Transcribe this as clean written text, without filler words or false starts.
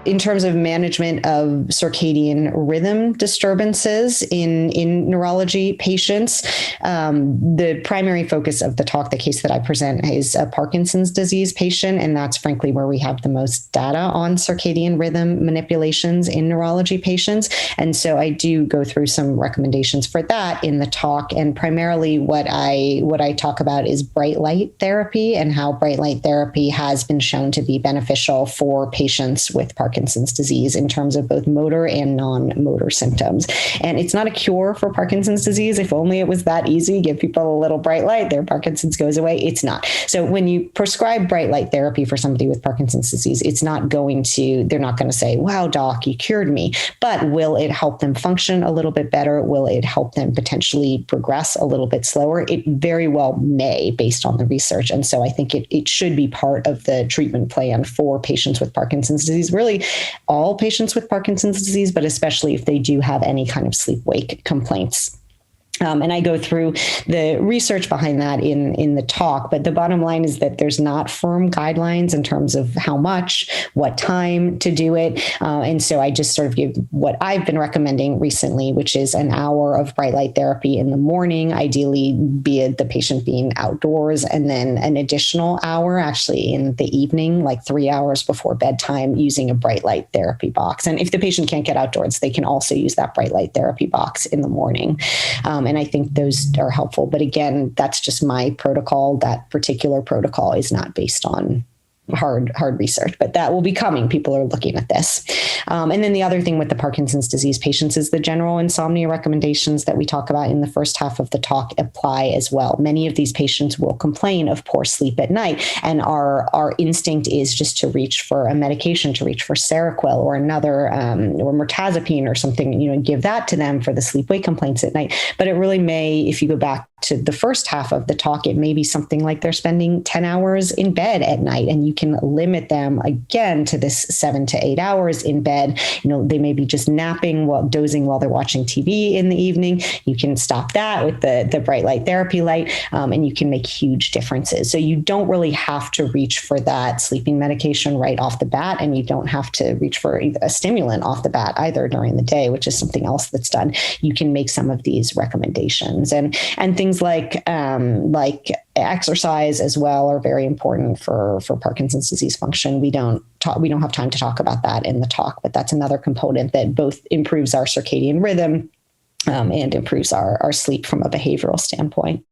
in terms of management of circadian rhythm disturbances in neurology patients, the primary focus of the talk, the case that I present, is a Parkinson's disease patient. And that's frankly where we have the most data on circadian rhythm manipulations in neurology patients. And so I do go through some recommendations for that in the talk. And primarily what I talk about is bright light therapy and how bright light therapy has been shown to be beneficial for patients with Parkinson's disease in terms of both motor and non-motor symptoms. And it's not a cure for Parkinson's disease. If only it was that easy, give people a little bright light, their Parkinson's goes away. It's not. So when you prescribe bright light therapy for somebody with Parkinson's disease, they're not going to say, wow, doc, you cured me. But will it help them function a little bit better? Will it help them potentially progress a little bit slower? It very well may, based on the research. And so I think it should be part of the treatment plan for patients with Parkinson's disease, really all patients with Parkinson's disease, but especially if they do have any kind of sleep-wake complaints. And I go through the research behind that in the talk, but the bottom line is that there's not firm guidelines in terms of how much, what time to do it. And so I just sort of give what I've been recommending recently, which is an hour of bright light therapy in the morning, ideally the patient being outdoors, and then an additional hour actually in the evening, like 3 hours before bedtime, using a bright light therapy box. And if the patient can't get outdoors, they can also use that bright light therapy box in the morning. And I think those are helpful. But again, that's just my protocol. That particular protocol is not based on hard research, but that will be coming. People are looking at this. And then the other thing with the Parkinson's disease patients is the general insomnia recommendations that we talk about in the first half of the talk apply as well. Many of these patients will complain of poor sleep at night, and our instinct is just to reach for a medication, to reach for Seroquel or another, or mirtazapine or something, and give that to them for the sleep-wake complaints at night. But it really may, if you go back to the first half of the talk, it may be something like they're spending 10 hours in bed at night, and you can limit them again to this 7 to 8 hours in bed. They may be just napping dozing while they're watching TV in the evening. You can stop that with the bright light therapy light, and you can make huge differences. So you don't really have to reach for that sleeping medication right off the bat, and you don't have to reach for a stimulant off the bat either during the day, which is something else that's done. You can make some of these recommendations, and things like exercise as well are very important for Parkinson's disease function. We don't have time to talk about that in the talk, but that's another component that both improves our circadian rhythm and improves our sleep from a behavioral standpoint.